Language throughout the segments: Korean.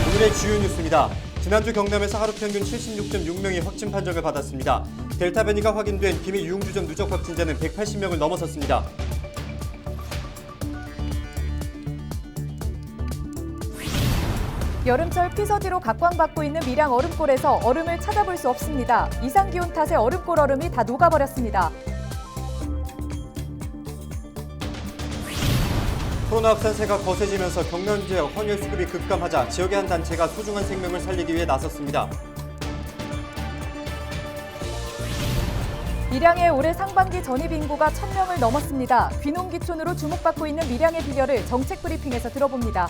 오늘의 주요 뉴스입니다. 지난주 경남에서 하루 평균 76.6명이 확진 판정을 받았습니다. 델타 변이가 확인된 김해 유흥주점 누적 확진자는 180명을 넘어섰습니다. 여름철 피서지로 각광받고 있는 밀양 얼음골에서 얼음을 찾아볼 수 없습니다. 이상기온 탓에 얼음골 얼음이 다 녹아버렸습니다. 코로나 확산세가 거세지면서 경남 지역 헌혈 수급이 급감하자 지역의 한 단체가 소중한 생명을 살리기 위해 나섰습니다. 밀양의 올해 상반기 전입 인구가 1,000명을 넘었습니다. 귀농귀촌으로 주목받고 있는 밀양의 비결을 정책 브리핑에서 들어봅니다.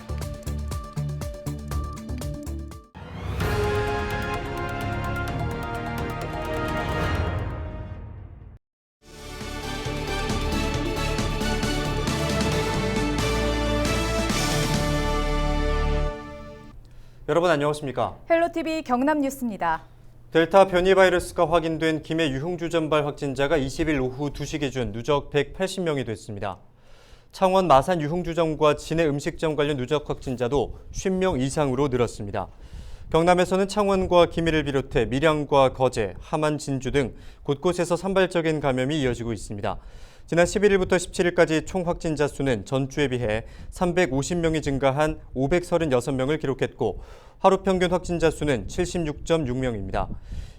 여러분 안녕하십니까? 헬로티비 경남 뉴스입니다. 델타 변이 바이러스가 확인된 김해 유흥주점발 확진자가 20일 오후 2시 기준 누적 180명이 됐습니다. 창원 마산 유흥주점과 진해 음식점 관련 누적 확진자도 50명 이상으로 늘었습니다. 경남에서는 창원과 김해를 비롯해 밀양과 거제, 함안, 진주 등 곳곳에서 산발적인 감염이 이어지고 있습니다. 지난 11일부터 17일까지 총 확진자 수는 전주에 비해 350명이 증가한 536명을 기록했고 하루 평균 확진자 수는 76.6명입니다.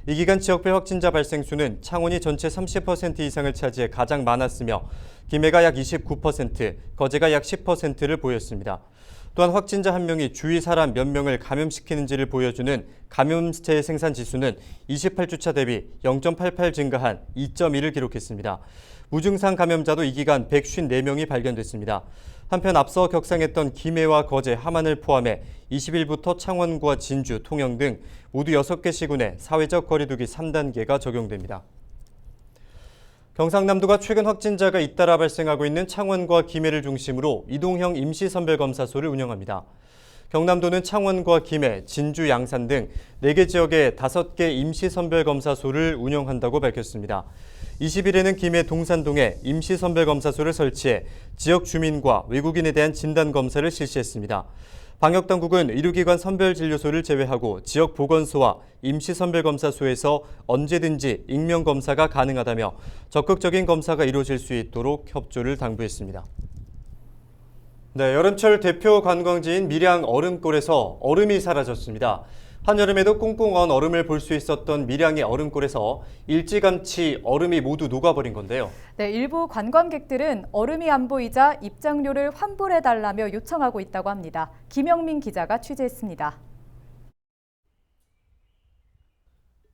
이 기간 지역별 확진자 발생 수는 창원이 전체 30% 이상을 차지해 가장 많았으며 김해가 약 29%, 거제가 약 10%를 보였습니다. 또한 확진자 한 명이 주위 사람 몇 명을 감염시키는지를 보여주는 감염체 생산 지수는 28주차 대비 0.88 증가한 2.1을 기록했습니다. 무증상 감염자도 이 기간 154명이 발견됐습니다. 한편 앞서 격상했던 김해와 거제, 함안을 포함해 20일부터 창원과 진주, 통영 등 모두 6개 시군에 사회적 거리두기 3단계가 적용됩니다. 경상남도가 최근 확진자가 잇따라 발생하고 있는 창원과 김해를 중심으로 이동형 임시선별검사소를 운영합니다. 경남도는 창원과 김해, 진주, 양산 등 4개 지역에 5개 임시선별검사소를 운영한다고 밝혔습니다. 20일에는 김해 동산동에 임시선별검사소를 설치해 지역 주민과 외국인에 대한 진단검사를 실시했습니다. 방역당국은 의료기관 선별진료소를 제외하고 지역 보건소와 임시선별검사소에서 언제든지 익명검사가 가능하다며 적극적인 검사가 이루어질 수 있도록 협조를 당부했습니다. 네, 여름철 대표 관광지인 밀양 얼음골에서 얼음이 사라졌습니다. 한여름에도 꽁꽁 언 얼음을 볼 수 있었던 밀양의 얼음골에서 일찌감치 얼음이 모두 녹아버린 건데요. 네, 일부 관광객들은 얼음이 안 보이자 입장료를 환불해달라며 요청하고 있다고 합니다. 김영민 기자가 취재했습니다.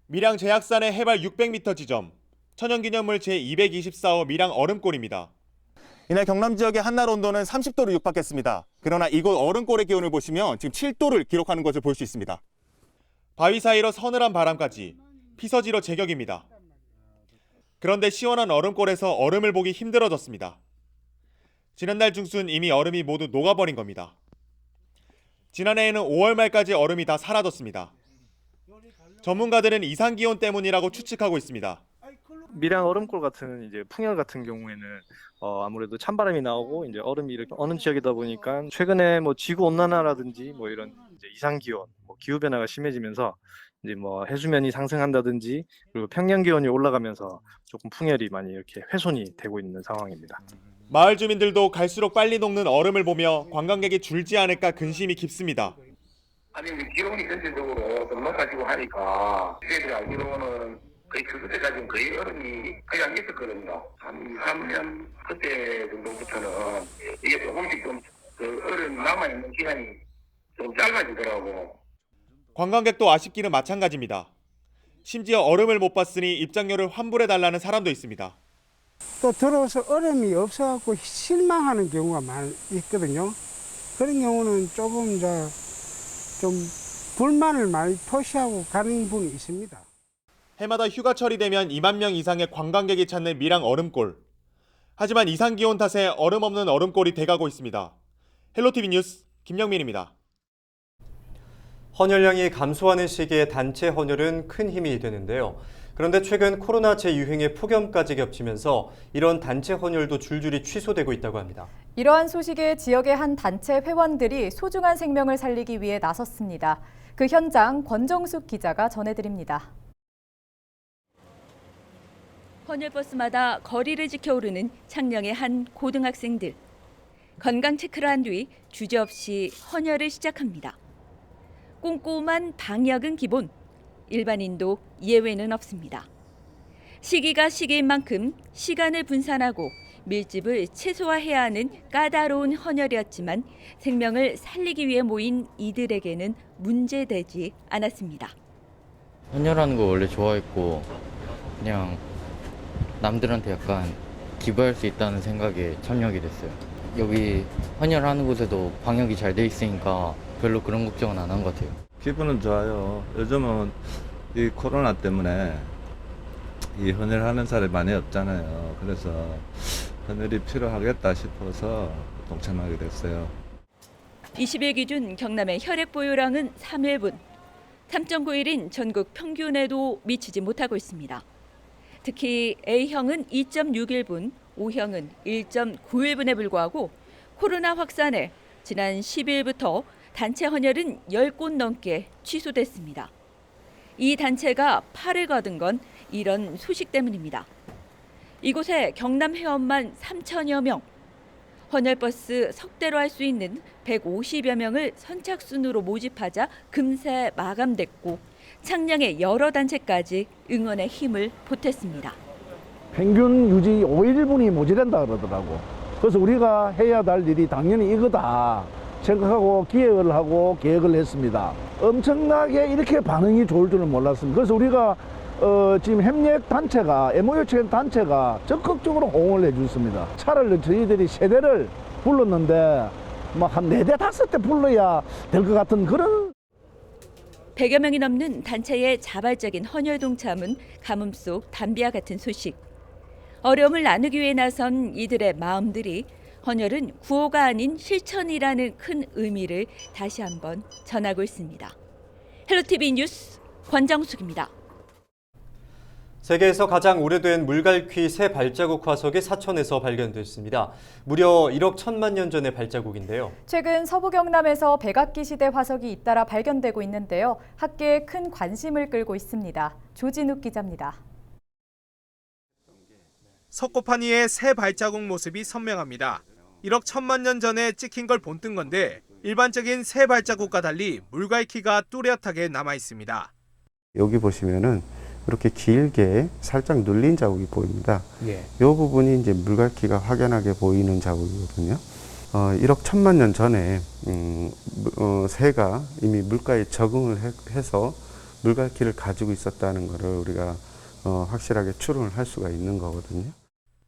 밀양 제약산의 해발 600m 지점, 천연기념물 제224호 밀양 얼음골입니다. 이날 경남 지역의 한낮 온도는 30도를 육박했습니다. 그러나 이곳 얼음골의 기온을 보시면 지금 7도를 기록하는 것을 볼 수 있습니다. 바위 사이로 서늘한 바람까지 피서지로 제격입니다. 그런데 시원한 얼음골에서 얼음을 보기 힘들어졌습니다. 지난달 중순 이미 얼음이 모두 녹아버린 겁니다. 지난해에는 5월 말까지 얼음이 다 사라졌습니다. 전문가들은 이상기온 때문이라고 추측하고 있습니다. 밀양 얼음골 같은 이제 풍열 같은 경우에는 아무래도 찬바람이 나오고 이제 얼음이 이렇게 어는 지역이다 보니까 최근에 뭐 지구 온난화라든지 뭐 이런 이제 이상 기온, 뭐 기후 변화가 심해지면서 이제 뭐 해수면이 상승한다든지 그리고 평년 기온이 올라가면서 조금 풍열이 많이 이렇게 훼손이 되고 있는 상황입니다. 마을 주민들도 갈수록 빨리 녹는 얼음을 보며 관광객이 줄지 않을까 근심이 깊습니다. 아니 기온이 전체적으로 좀 높아지고 하니까 저희들이 알기로는 거의 그때까지는 거의 얼음이 그냥 있었거든요. 한 3년 그때 정도부터는 이게 조금씩 좀 그 얼음 남아있는 기간이 좀 짧아지더라고. 관광객도 아쉽기는 마찬가지입니다. 심지어 얼음을 못 봤으니 입장료를 환불해달라는 사람도 있습니다. 또 들어와서 얼음이 없어갖고 실망하는 경우가 많이 있거든요. 그런 경우는 조금 좀 불만을 많이 표시하고 가는 분이 있습니다. 해마다 휴가철이 되면 2만 명 이상의 관광객이 찾는 밀양 얼음골. 하지만 이상기온 탓에 얼음 없는 얼음골이 돼가고 있습니다. 헬로티비 뉴스 김영민입니다. 헌혈량이 감소하는 시기에 단체 헌혈은 큰 힘이 되는데요. 그런데 최근 코로나 재유행의 폭염까지 겹치면서 이런 단체 헌혈도 줄줄이 취소되고 있다고 합니다. 이러한 소식에 지역의 한 단체 회원들이 소중한 생명을 살리기 위해 나섰습니다. 그 현장 권정숙 기자가 전해드립니다. 헌혈버스마다 거리를 지켜오르는 창녕의 한 고등학생들. 건강 체크를 한 뒤 주저없이 헌혈을 시작합니다. 꼼꼼한 방역은 기본, 일반인도 예외는 없습니다. 시기가 시기인 만큼 시간을 분산하고 밀집을 최소화해야 하는 까다로운 헌혈이었지만 생명을 살리기 위해 모인 이들에게는 문제되지 않았습니다. 헌혈하는 거 원래 좋아했고 그냥 남들한테 약간 기부할 수 있다는 생각에 참여하게 됐어요. 여기 헌혈하는 곳에도 방역이 잘 돼 있으니까 별로 그런 걱정은 안 한 것 같아요. 기분은 좋아요. 요즘은 이 코로나 때문에 이 헌혈하는 사람이 많이 없잖아요. 그래서 헌혈이 필요하겠다 싶어서 동참하게 됐어요. 20일 기준 경남의 혈액 보유량은 3일분, 3.91인 전국 평균에도 미치지 못하고 있습니다. 특히 A형은 2.61분, O형은 1.91분에 불과하고 코로나 확산에 지난 10일부터 단체 헌혈은 10곳 넘게 취소됐습니다. 이 단체가 팔을 거둔 건 이런 소식 때문입니다. 이곳에 경남 회원만 3천여 명, 헌혈버스 석 대로 할 수 있는 150여 명을 선착순으로 모집하자 금세 마감됐고 창녕의 여러 단체까지 응원의 힘을 보탰습니다. 평균 유지 5일분이 모자란다 그러더라고. 그래서 우리가 해야 될 일이 당연히 이거다 생각하고 기획을 하고 계획을 했습니다. 엄청나게 이렇게 반응이 좋을 줄은 몰랐습니다. 그래서 우리가 지금 협력 단체가 MOU 체결 단체가 적극적으로 호응을 해줬습니다. 차를 저희들이 세 대를 불렀는데 뭐 한 4대 5대 불러야 될 것 같은 그런. 100여 명이 넘는 단체의 자발적인 헌혈 동참은 가뭄 속 담비와 같은 소식. 어려움을 나누기 위해 나선 이들의 마음들이 헌혈은 구호가 아닌 실천이라는 큰 의미를 다시 한번 전하고 있습니다. 헬로티비 뉴스 권정숙입니다. 세계에서 가장 오래된 물갈퀴 새 발자국 화석이 사천에서 발견됐습니다. 무려 1억 1천만 년 전의 발자국인데요. 최근 서부 경남에서 백악기 시대 화석이 잇따라 발견되고 있는데요. 학계에 큰 관심을 끌고 있습니다. 조진욱 기자입니다. 석고파니의 새 발자국 모습이 선명합니다. 1억 1천만 년 전에 찍힌 걸 본뜬 건데 일반적인 새 발자국과 달리 물갈퀴가 뚜렷하게 남아 있습니다. 여기 보시면은 이렇게 길게 살짝 눌린 자국이 보입니다. 이 부분이 이제 물갈퀴가 확연하게 보이는 자국이거든요. 1억 1천만 년 전에 새가 이미 물가에 적응을 해서 물갈퀴를 가지고 있었다는 것을 우리가 확실하게 추론을 할 수가 있는 거거든요.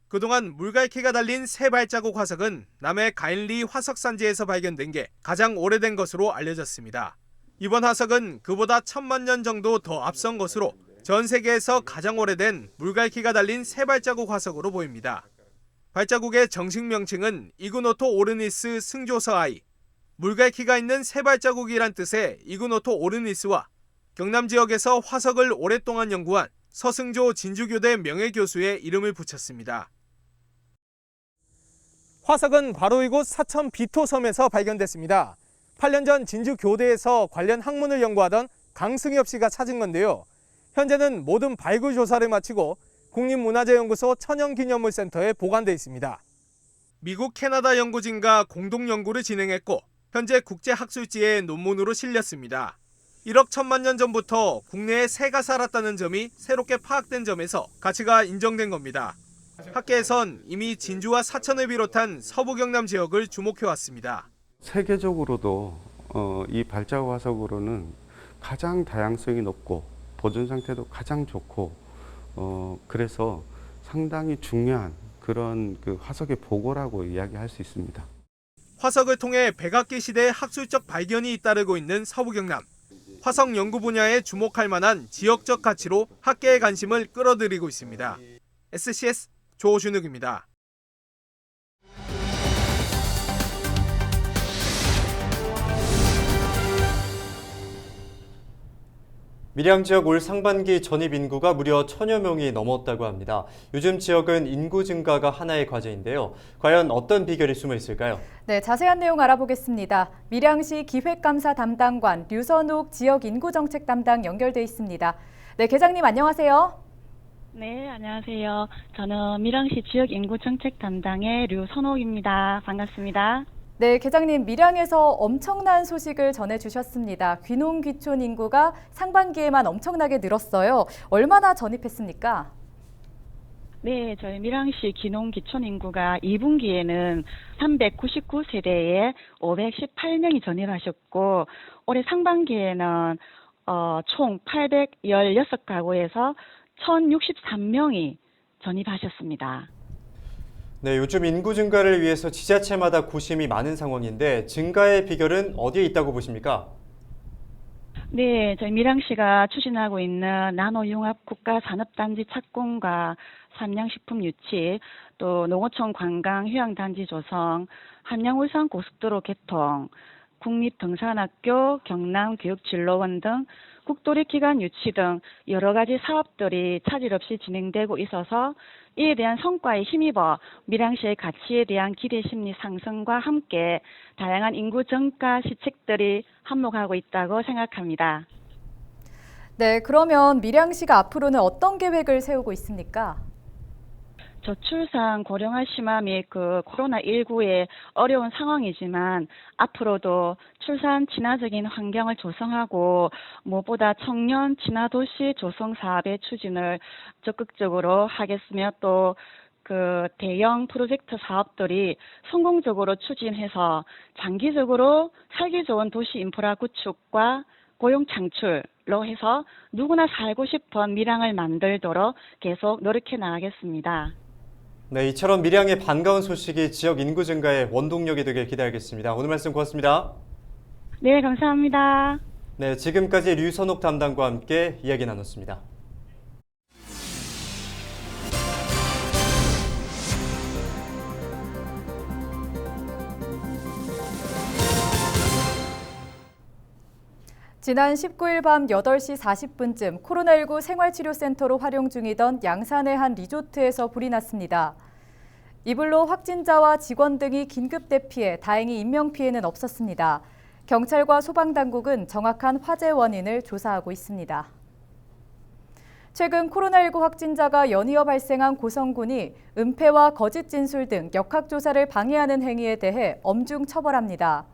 그동안 물갈퀴가 달린 새 발자국 화석은 남해 가인리 화석산지에서 발견된 게 가장 오래된 것으로 알려졌습니다. 이번 화석은 그보다 1천만 년 정도 더 앞선 것으로 전 세계에서 가장 오래된 물갈퀴가 달린 새 발자국 화석으로 보입니다. 발자국의 정식 명칭은 이그노토 오르니스 승조서아이. 물갈퀴가 있는 새 발자국이란 뜻의 이그노토 오르니스와 경남 지역에서 화석을 오랫동안 연구한 서승조 진주교대 명예교수의 이름을 붙였습니다. 화석은 바로 이곳 사천 비토섬에서 발견됐습니다. 8년 전 진주교대에서 관련 학문을 연구하던 강승엽 씨가 찾은 건데요. 현재는 모든 발굴 조사를 마치고 국립문화재연구소 천연기념물센터에 보관돼 있습니다. 미국 캐나다 연구진과 공동 연구를 진행했고 현재 국제학술지에 논문으로 실렸습니다. 1억 1천만 년 전부터 국내에 새가 살았다는 점이 새롭게 파악된 점에서 가치가 인정된 겁니다. 학계에선 이미 진주와 사천을 비롯한 서부 경남 지역을 주목해왔습니다. 세계적으로도 이 발자국 화석으로는 가장 다양성이 높고 보존 상태도 가장 좋고 그래서 상당히 중요한 그런 그 화석의 보고라고 이야기할 수 있습니다. 화석을 통해 백악기 시대의 학술적 발견이 잇따르고 있는 서부 경남. 화석 연구 분야에 주목할 만한 지역적 가치로 학계의 관심을 끌어들이고 있습니다. SCS 조준욱입니다. 밀양 지역 올 상반기 전입 인구가 무려 1,000여 명이 넘었다고 합니다. 요즘 지역은 인구 증가가 하나의 과제인데요. 과연 어떤 비결이 숨어 있을까요? 네, 자세한 내용 알아보겠습니다. 밀양시 기획감사 담당관 류선욱 지역 인구정책 담당 연결돼 있습니다. 네, 계장님 안녕하세요. 네, 안녕하세요. 저는 밀양시 지역 인구정책 담당의 류선옥입니다. 반갑습니다. 네, 계장님 밀양에서 엄청난 소식을 전해주셨습니다. 귀농귀촌 인구가 상반기에만 엄청나게 늘었어요. 얼마나 전입했습니까? 네, 저희 밀양시 귀농귀촌 인구가 2분기에는 399세대에 518명이 전입하셨고 올해 상반기에는 총 816가구에서 1,063명이 전입하셨습니다. 네, 요즘 인구 증가를 위해서 지자체마다 고심이 많은 상황인데 증가의 비결은 어디에 있다고 보십니까? 네, 저희 밀양시가 추진하고 있는 나노융합 국가산업단지 착공과 삼양식품 유치, 또 농어촌 관광 휴양단지 조성, 함양-울산 고속도로 개통, 국립등산학교, 경남교육진로원 등 국도리 기관 유치 등 여러 가지 사업들이 차질 없이 진행되고 있어서 이에 대한 성과에 힘입어 밀양시의 가치에 대한 기대 심리 상승과 함께 다양한 인구 증가 시책들이 한몫하고 있다고 생각합니다. 네, 그러면 밀양시가 앞으로는 어떤 계획을 세우고 있습니까? 저출산 고령화 심화 및 코로나19의 어려운 상황이지만 앞으로도 출산 친화적인 환경을 조성하고 무엇보다 청년 친화 도시 조성 사업의 추진을 적극적으로 하겠으며 또 대형 프로젝트 사업들이 성공적으로 추진해서 장기적으로 살기 좋은 도시 인프라 구축과 고용 창출로 해서 누구나 살고 싶은 밀양을 만들도록 계속 노력해 나가겠습니다. 네, 이처럼 밀양의 반가운 소식이 지역 인구 증가의 원동력이 되길 기대하겠습니다. 오늘 말씀 고맙습니다. 네, 감사합니다. 네, 지금까지 류선옥 담당과 함께 이야기 나눴습니다. 지난 19일 밤 8시 40분쯤 코로나19 생활치료센터로 활용 중이던 양산의 한 리조트에서 불이 났습니다. 이불로 확진자와 직원 등이 긴급 대피해 다행히 인명피해는 없었습니다. 경찰과 소방당국은 정확한 화재 원인을 조사하고 있습니다. 최근 코로나19 확진자가 연이어 발생한 고성군이 은폐와 거짓 진술 등 역학조사를 방해하는 행위에 대해 엄중 처벌합니다.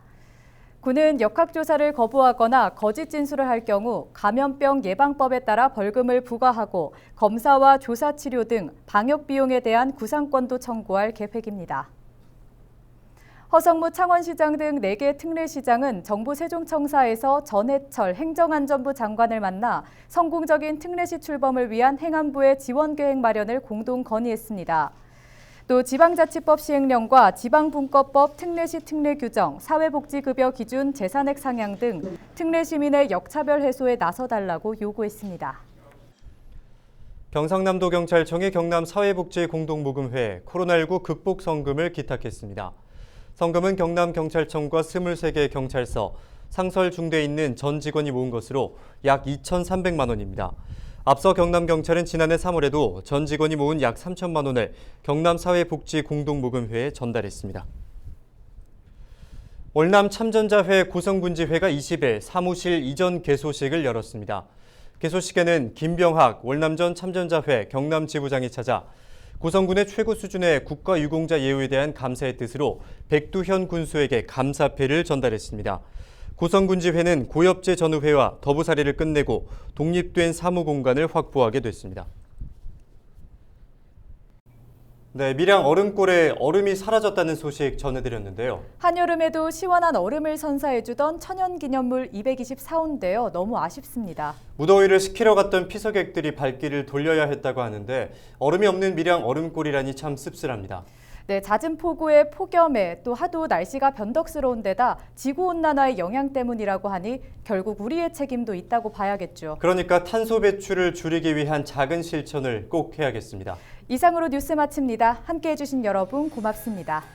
군은 역학조사를 거부하거나 거짓 진술을 할 경우 감염병 예방법에 따라 벌금을 부과하고 검사와 조사 치료 등 방역 비용에 대한 구상권도 청구할 계획입니다. 허성무 창원시장 등 4개 특례시장은 정부 세종청사에서 전해철 행정안전부 장관을 만나 성공적인 특례시 출범을 위한 행안부의 지원계획 마련을 공동 건의했습니다. 또 지방자치법 시행령과 지방분권법 특례시 특례 규정, 사회복지급여 기준 재산액 상향 등 특례시민의 역차별 해소에 나서달라고 요구했습니다. 경상남도경찰청의 경남사회복지공동모금회 코로나19 극복 성금을 기탁했습니다. 성금은 경남경찰청과 23개 경찰서, 상설 중대에 있는 전 직원이 모은 것으로 약 2,300만 원입니다. 앞서 경남경찰은 지난해 3월에도 전 직원이 모은 약 3천만 원을 경남사회복지공동모금회에 전달했습니다. 월남 참전자회 고성군지회가 20일 사무실 이전 개소식을 열었습니다. 개소식에는 김병학 월남전 참전자회 경남지부장이 찾아 고성군의 최고 수준의 국가유공자 예우에 대한 감사의 뜻으로 백두현 군수에게 감사패를 전달했습니다. 고성군지회는 고엽제 전우회와 더부살이를 끝내고 독립된 사무공간을 확보하게 됐습니다. 네, 밀양 얼음골에 얼음이 사라졌다는 소식 전해드렸는데요. 한여름에도 시원한 얼음을 선사해주던 천연기념물 224호인데요. 너무 아쉽습니다. 무더위를 식히러 갔던 피서객들이 발길을 돌려야 했다고 하는데 얼음이 없는 밀양 얼음골이라니 참 씁쓸합니다. 네, 잦은 폭우에 폭염에 또 하도 날씨가 변덕스러운 데다 지구온난화의 영향 때문이라고 하니 결국 우리의 책임도 있다고 봐야겠죠. 그러니까 탄소 배출을 줄이기 위한 작은 실천을 꼭 해야겠습니다. 이상으로 뉴스 마칩니다. 함께해 주신 여러분 고맙습니다.